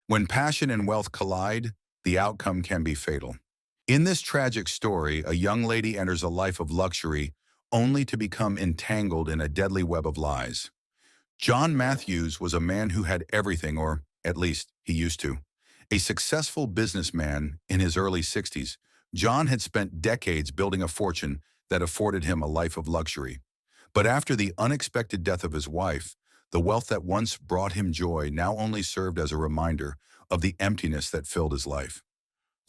When passion and wealth collide, the outcome can be fatal. In this tragic story, a young lady enters a life of luxury only to become entangled in a deadly web of lies. John Matthews was a man who had everything, or at least he used to. A successful businessman in his early 60s, John had spent decades building a fortune that afforded him a life of luxury. But after the unexpected death of his wife, the wealth that once brought him joy now only served as a reminder of the emptiness that filled his life.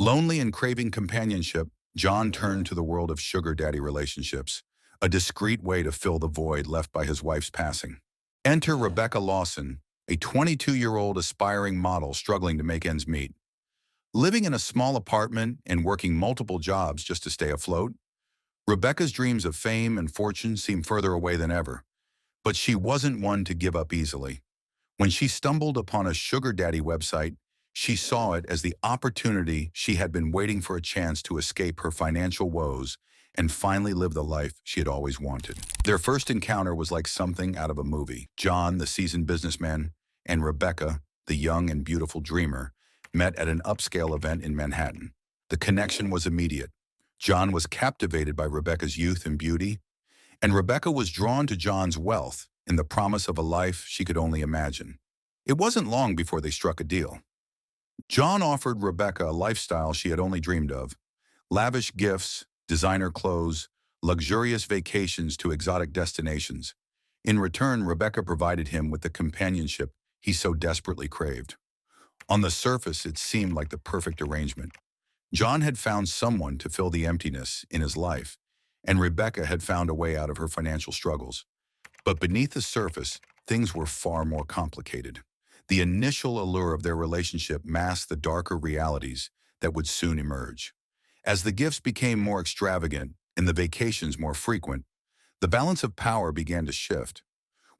Lonely and craving companionship, John turned to the world of sugar daddy relationships, a discreet way to fill the void left by his wife's passing. Enter Rebecca Lawson, a 22-year-old aspiring model struggling to make ends meet. Living in a small apartment and working multiple jobs just to stay afloat, Rebecca's dreams of fame and fortune seemed further away than ever. But she wasn't one to give up easily. When she stumbled upon a sugar daddy website, she saw it as the opportunity she had been waiting for, a chance to escape her financial woes and finally live the life she had always wanted. Their first encounter was like something out of a movie. John, the seasoned businessman, and Rebecca, the young and beautiful dreamer, met at an upscale event in Manhattan. The connection was immediate. John was captivated by Rebecca's youth and beauty, and Rebecca was drawn to John's wealth and the promise of a life she could only imagine. It wasn't long before they struck a deal. John offered Rebecca a lifestyle she had only dreamed of: lavish gifts, designer clothes, luxurious vacations to exotic destinations. In return, Rebecca provided him with the companionship he so desperately craved. On the surface, it seemed like the perfect arrangement. John had found someone to fill the emptiness in his life, and Rebecca had found a way out of her financial struggles. But beneath the surface, things were far more complicated. The initial allure of their relationship masked the darker realities that would soon emerge. As the gifts became more extravagant and the vacations more frequent, the balance of power began to shift.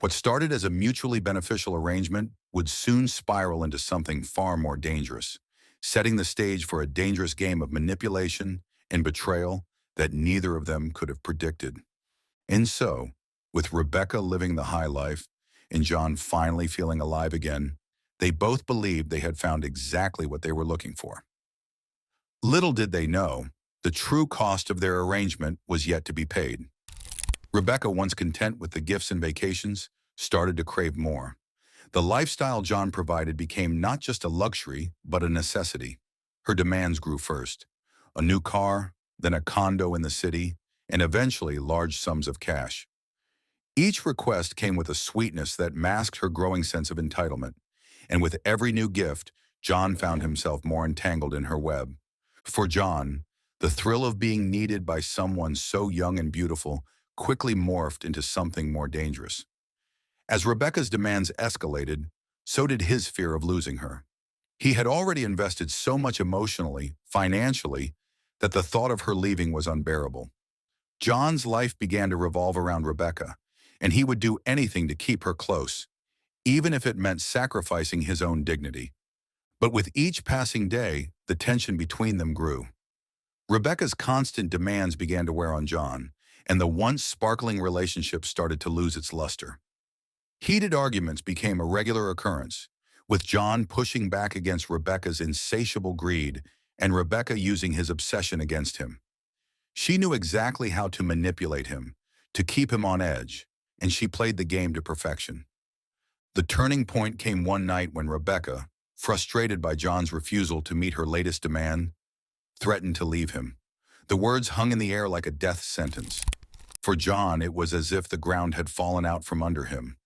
What started as a mutually beneficial arrangement would soon spiral into something far more dangerous, setting the stage for a dangerous game of manipulation and betrayal that neither of them could have predicted. And so, with Rebecca living the high life and John finally feeling alive again, they both believed they had found exactly what they were looking for. Little did they know, the true cost of their arrangement was yet to be paid. Rebecca, once content with the gifts and vacations, started to crave more. The lifestyle John provided became not just a luxury, but a necessity. Her demands grew first: a new car, then a condo in the city, and eventually large sums of cash. Each request came with a sweetness that masked her growing sense of entitlement, and with every new gift, John found himself more entangled in her web. For John, the thrill of being needed by someone so young and beautiful quickly morphed into something more dangerous. As Rebecca's demands escalated, so did his fear of losing her. He had already invested so much emotionally, financially, that the thought of her leaving was unbearable. John's life began to revolve around Rebecca, and he would do anything to keep her close, even if it meant sacrificing his own dignity. But with each passing day, the tension between them grew. Rebecca's constant demands began to wear on John, and the once sparkling relationship started to lose its luster. Heated arguments became a regular occurrence, with John pushing back against Rebecca's insatiable greed and Rebecca using his obsession against him. She knew exactly how to manipulate him, to keep him on edge, and she played the game to perfection. The turning point came one night when Rebecca, frustrated by John's refusal to meet her latest demand, threatened to leave him. The words hung in the air like a death sentence. For John, it was as if the ground had fallen out from under him.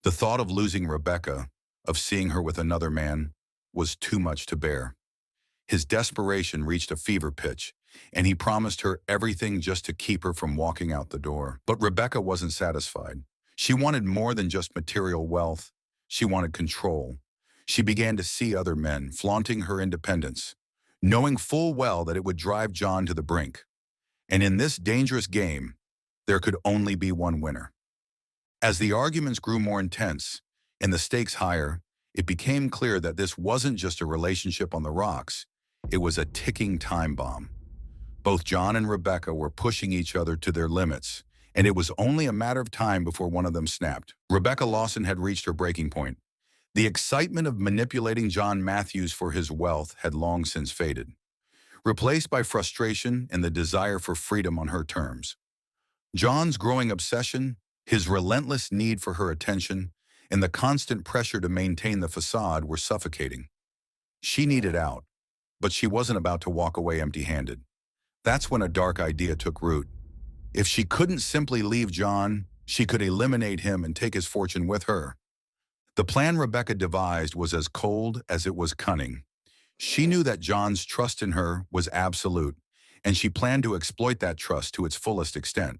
The thought of losing Rebecca, of seeing her with another man, was too much to bear. His desperation reached a fever pitch, and he promised her everything just to keep her from walking out the door. But Rebecca wasn't satisfied. She wanted more than just material wealth. She wanted control. She began to see other men, flaunting her independence, knowing full well that it would drive John to the brink. And in this dangerous game, there could only be one winner. As the arguments grew more intense and the stakes higher, it became clear that this wasn't just a relationship on the rocks. It was a ticking time bomb. Both John and Rebecca were pushing each other to their limits, and it was only a matter of time before one of them snapped. Rebecca Lawson had reached her breaking point. The excitement of manipulating John Matthews for his wealth had long since faded, replaced by frustration and the desire for freedom on her terms. John's growing obsession, his relentless need for her attention, and the constant pressure to maintain the facade were suffocating. She needed out, but she wasn't about to walk away empty-handed. That's when a dark idea took root. If she couldn't simply leave John, she could eliminate him and take his fortune with her. The plan Rebecca devised was as cold as it was cunning. She knew that John's trust in her was absolute, and she planned to exploit that trust to its fullest extent.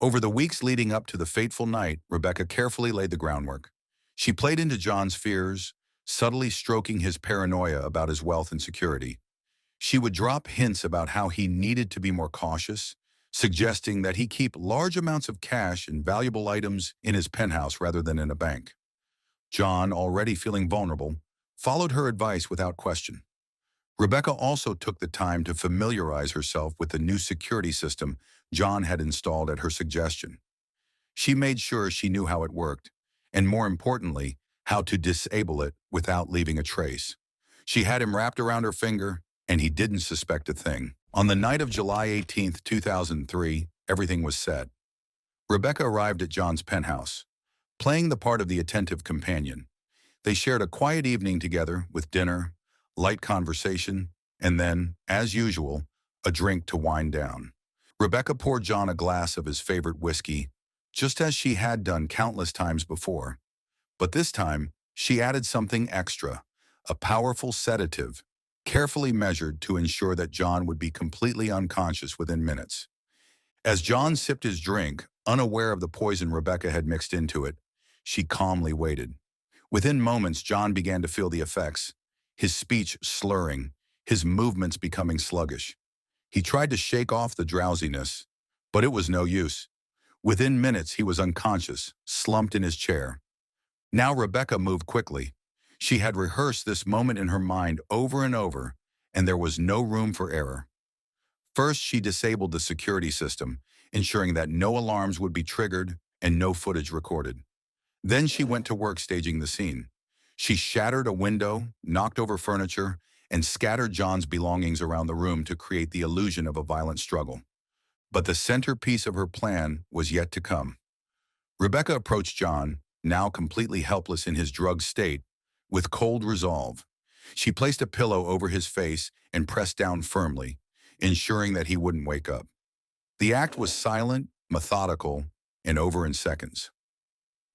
Over the weeks leading up to the fateful night, Rebecca carefully laid the groundwork. She played into John's fears, subtly stroking his paranoia about his wealth and security. She would drop hints about how he needed to be more cautious, suggesting that he keep large amounts of cash and valuable items in his penthouse rather than in a bank. John, already feeling vulnerable, followed her advice without question. Rebecca also took the time to familiarize herself with the new security system John had installed at her suggestion. She made sure she knew how it worked, and more importantly, how to disable it without leaving a trace. She had him wrapped around her finger, and he didn't suspect a thing. On the night of July 18, 2003, everything was set. Rebecca arrived at John's penthouse, playing the part of the attentive companion. They shared a quiet evening together with dinner, light conversation, and then, as usual, a drink to wind down. Rebecca poured John a glass of his favorite whiskey, just as she had done countless times before. But this time, she added something extra, a powerful sedative, carefully measured to ensure that John would be completely unconscious within minutes. As John sipped his drink, unaware of the poison Rebecca had mixed into it, she calmly waited. Within moments, John began to feel the effects, his speech slurring, his movements becoming sluggish. He tried to shake off the drowsiness, but it was no use. Within minutes, he was unconscious, slumped in his chair. Now Rebecca moved quickly. She had rehearsed this moment in her mind over and over, and there was no room for error. First, she disabled the security system, ensuring that no alarms would be triggered and no footage recorded. Then she went to work staging the scene. She shattered a window, knocked over furniture, and scattered John's belongings around the room to create the illusion of a violent struggle. But the centerpiece of her plan was yet to come. Rebecca approached John, now completely helpless in his drugged state, with cold resolve. She placed a pillow over his face and pressed down firmly, ensuring that he wouldn't wake up. The act was silent, methodical, and over in seconds.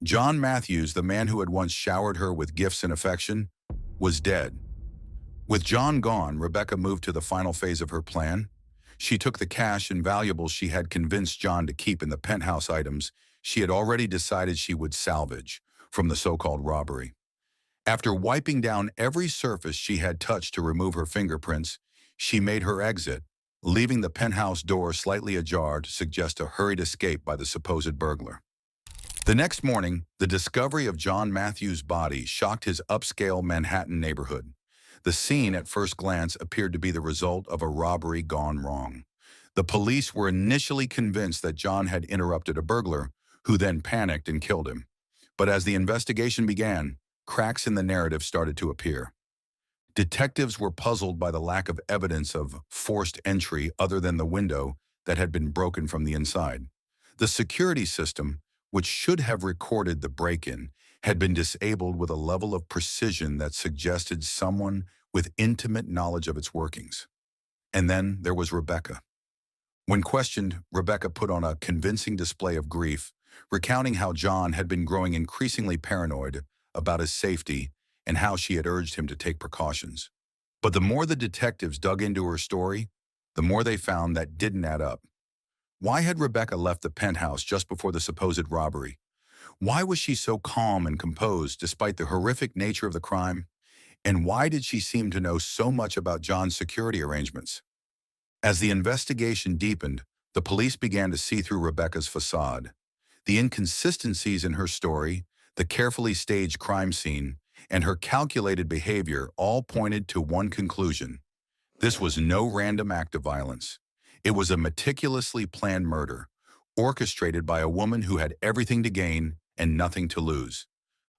John Matthews, the man who had once showered her with gifts and affection, was dead. With John gone, Rebecca moved to the final phase of her plan. She took the cash and valuables she had convinced John to keep in the penthouse items she had already decided she would salvage from the so-called robbery. After wiping down every surface she had touched to remove her fingerprints, she made her exit, leaving the penthouse door slightly ajar to suggest a hurried escape by the supposed burglar. The next morning, the discovery of John Matthews' body shocked his upscale Manhattan neighborhood. The scene, at first glance, appeared to be the result of a robbery gone wrong. The police were initially convinced that John had interrupted a burglar, who then panicked and killed him. But as the investigation began, cracks in the narrative started to appear. Detectives were puzzled by the lack of evidence of forced entry other than the window that had been broken from the inside. The security system, which should have recorded the break-in, had been disabled with a level of precision that suggested someone with intimate knowledge of its workings. And then there was Rebecca. When questioned, Rebecca put on a convincing display of grief, recounting how John had been growing increasingly paranoid about his safety and how she had urged him to take precautions. But the more the detectives dug into her story, the more they found that didn't add up. Why had Rebecca left the penthouse just before the supposed robbery? Why was she so calm and composed despite the horrific nature of the crime? And why did she seem to know so much about John's security arrangements? As the investigation deepened, the police began to see through Rebecca's facade. The inconsistencies in her story, the carefully staged crime scene, and her calculated behavior all pointed to one conclusion. This was no random act of violence. It was a meticulously planned murder, orchestrated by a woman who had everything to gain and nothing to lose.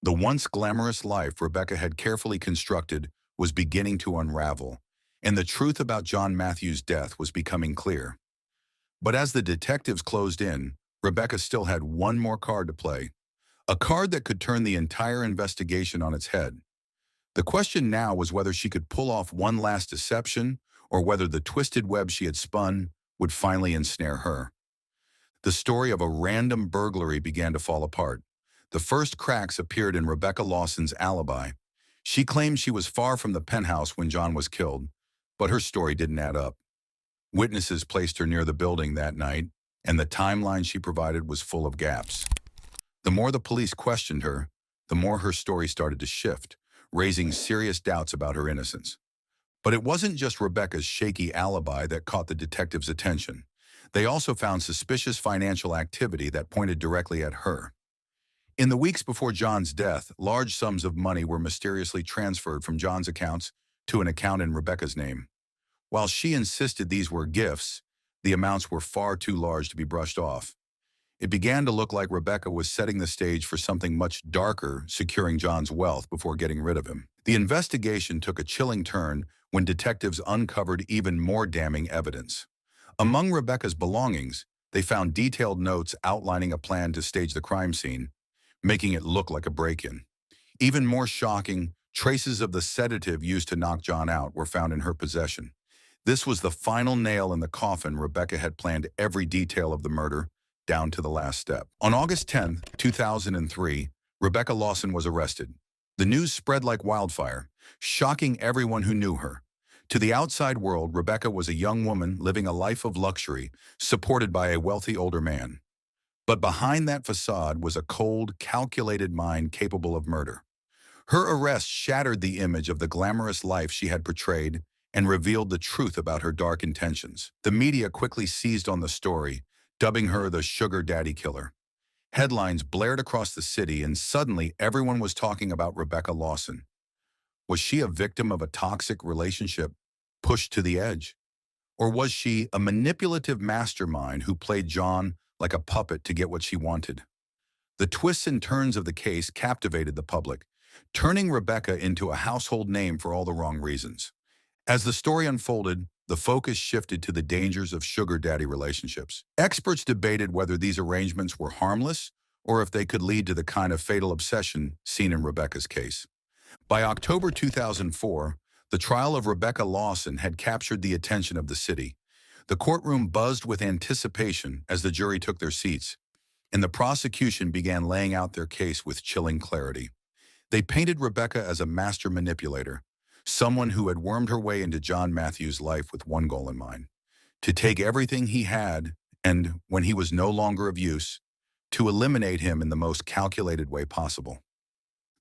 The once glamorous life Rebecca had carefully constructed was beginning to unravel, and the truth about John Matthews' death was becoming clear. But as the detectives closed in, Rebecca still had one more card to play, a card that could turn the entire investigation on its head. The question now was whether she could pull off one last deception or whether the twisted web she had spun would finally ensnare her. The story of a random burglary began to fall apart. The first cracks appeared in Rebecca Lawson's alibi. She claimed she was far from the penthouse when John was killed, but her story didn't add up. Witnesses placed her near the building that night, and the timeline she provided was full of gaps. The more the police questioned her, the more her story started to shift, raising serious doubts about her innocence. But it wasn't just Rebecca's shaky alibi that caught the detectives' attention. They also found suspicious financial activity that pointed directly at her. In the weeks before John's death, large sums of money were mysteriously transferred from John's accounts to an account in Rebecca's name. While she insisted these were gifts, the amounts were far too large to be brushed off. It began to look like Rebecca was setting the stage for something much darker, securing John's wealth before getting rid of him. The investigation took a chilling turn when detectives uncovered even more damning evidence. Among Rebecca's belongings, they found detailed notes outlining a plan to stage the crime scene, making it look like a break-in. Even more shocking, traces of the sedative used to knock John out were found in her possession. This was the final nail in the coffin. Rebecca had planned every detail of the murder, down to the last step. On August 10, 2003, Rebecca Lawson was arrested. The news spread like wildfire, shocking everyone who knew her. To the outside world, Rebecca was a young woman living a life of luxury, supported by a wealthy older man. But behind that facade was a cold, calculated mind capable of murder. Her arrest shattered the image of the glamorous life she had portrayed and revealed the truth about her dark intentions. The media quickly seized on the story, dubbing her the sugar daddy killer. Headlines blared across the city, and suddenly everyone was talking about Rebecca Lawson. Was she a victim of a toxic relationship, pushed to the edge? Or was she a manipulative mastermind who played John like a puppet to get what she wanted? The twists and turns of the case captivated the public, turning Rebecca into a household name for all the wrong reasons. As the story unfolded, the focus shifted to the dangers of sugar daddy relationships. Experts debated whether these arrangements were harmless or if they could lead to the kind of fatal obsession seen in Rebecca's case. By October 2004, the trial of Rebecca Lawson had captured the attention of the city. The courtroom buzzed with anticipation as the jury took their seats, and the prosecution began laying out their case with chilling clarity. They painted Rebecca as a master manipulator, someone who had wormed her way into John Matthews' life with one goal in mind: to take everything he had and, when he was no longer of use, to eliminate him in the most calculated way possible.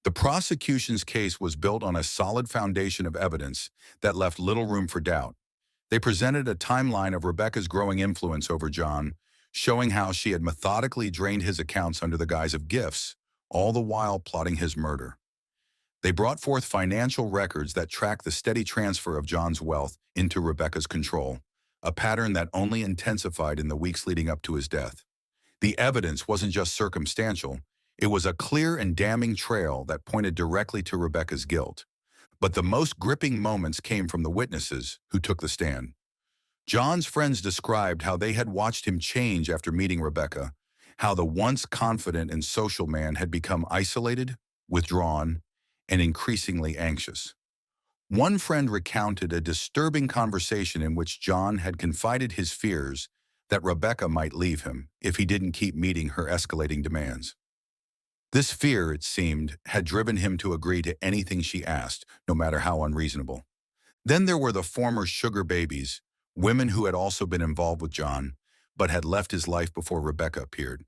The prosecution's case was built on a solid foundation of evidence that left little room for doubt. They presented a timeline of Rebecca's growing influence over John, showing how she had methodically drained his accounts under the guise of gifts, all the while plotting his murder. They brought forth financial records that tracked the steady transfer of John's wealth into Rebecca's control, a pattern that only intensified in the weeks leading up to his death. The evidence wasn't just circumstantial, it was a clear and damning trail that pointed directly to Rebecca's guilt. But the most gripping moments came from the witnesses who took the stand. John's friends described how they had watched him change after meeting Rebecca, how the once confident and social man had become isolated, withdrawn, and increasingly anxious. One friend recounted a disturbing conversation in which John had confided his fears that Rebecca might leave him if he didn't keep meeting her escalating demands. This fear, it seemed, had driven him to agree to anything she asked, no matter how unreasonable. Then there were the former sugar babies, women who had also been involved with John, but had left his life before Rebecca appeared.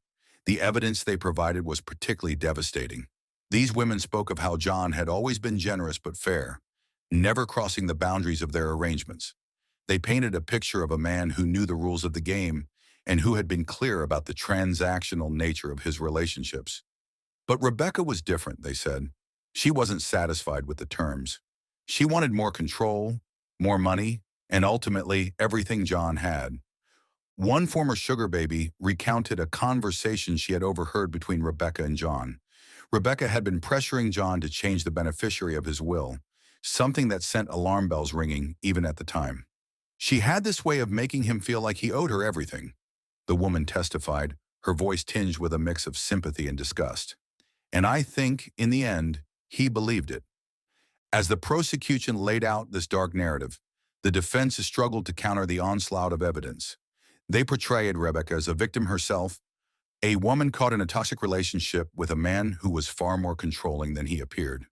The evidence they provided was particularly devastating. These women spoke of how John had always been generous but fair, never crossing the boundaries of their arrangements. They painted a picture of a man who knew the rules of the game and who had been clear about the transactional nature of his relationships. But Rebecca was different, they said. She wasn't satisfied with the terms. She wanted more control, more money, and ultimately everything John had. One former sugar baby recounted a conversation she had overheard between Rebecca and John. Rebecca had been pressuring John to change the beneficiary of his will, something that sent alarm bells ringing even at the time. She had this way of making him feel like he owed her everything, the woman testified, her voice tinged with a mix of sympathy and disgust. And I think, in the end, he believed it. As the prosecution laid out this dark narrative, the defense struggled to counter the onslaught of evidence. They portrayed Rebecca as a victim herself, a woman caught in a toxic relationship with a man who was far more controlling than he appeared.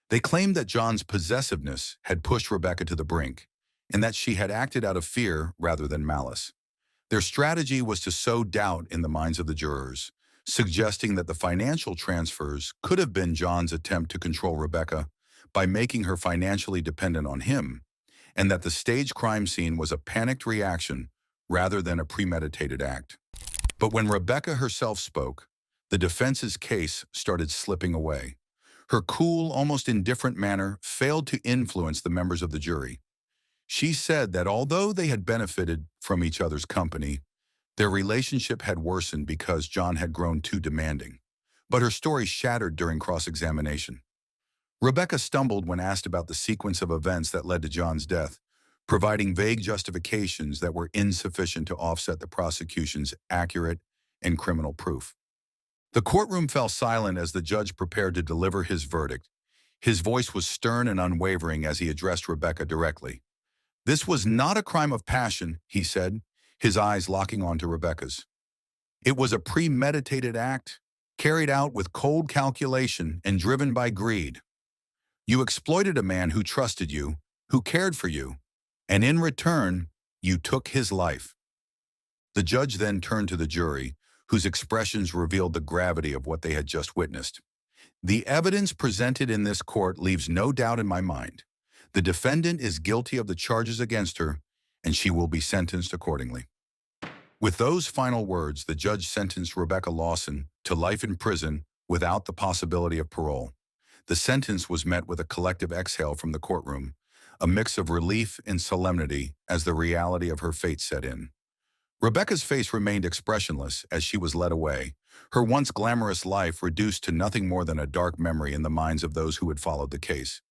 They claimed that John's possessiveness had pushed Rebecca to the brink, and that she had acted out of fear rather than malice. Their strategy was to sow doubt in the minds of the jurors, suggesting that the financial transfers could have been John's attempt to control Rebecca by making her financially dependent on him, and that the staged crime scene was a panicked reaction rather than a premeditated act. But when Rebecca herself spoke, the defense's case started slipping away. Her cool, almost indifferent manner failed to influence the members of the jury. She said that although they had benefited from each other's company, their relationship had worsened because John had grown too demanding. But her story shattered during cross-examination. Rebecca stumbled when asked about the sequence of events that led to John's death, providing vague justifications that were insufficient to offset the prosecution's accurate and criminal proof. The courtroom fell silent as the judge prepared to deliver his verdict. His voice was stern and unwavering as he addressed Rebecca directly. "This was not a crime of passion," he said, his eyes locking onto Rebecca's. "It was a premeditated act, carried out with cold calculation and driven by greed. You exploited a man who trusted you, who cared for you, and in return, you took his life." The judge then turned to the jury, whose expressions revealed the gravity of what they had just witnessed. "The evidence presented in this court leaves no doubt in my mind. The defendant is guilty of the charges against her, and she will be sentenced accordingly." With those final words, the judge sentenced Rebecca Lawson to life in prison without the possibility of parole. The sentence was met with a collective exhale from the courtroom, a mix of relief and solemnity as the reality of her fate set in. Rebecca's face remained expressionless as she was led away, her once glamorous life reduced to nothing more than a dark memory in the minds of those who had followed the case.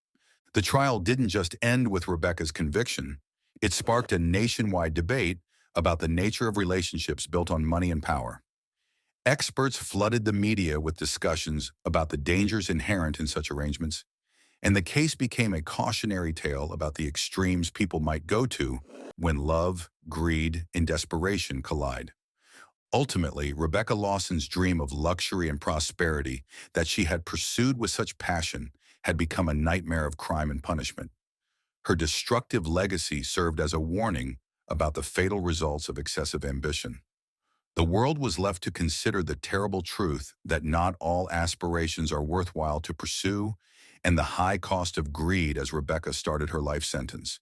The trial didn't just end with Rebecca's conviction. It sparked a nationwide debate about the nature of relationships built on money and power. Experts flooded the media with discussions about the dangers inherent in such arrangements, and the case became a cautionary tale about the extremes people might go to when love, greed, and desperation collide. Ultimately, Rebecca Lawson's dream of luxury and prosperity that she had pursued with such passion had become a nightmare of crime and punishment. Her destructive legacy served as a warning about the fatal results of excessive ambition. The world was left to consider the terrible truth that not all aspirations are worthwhile to pursue, and the high cost of greed as Rebecca started her life sentence,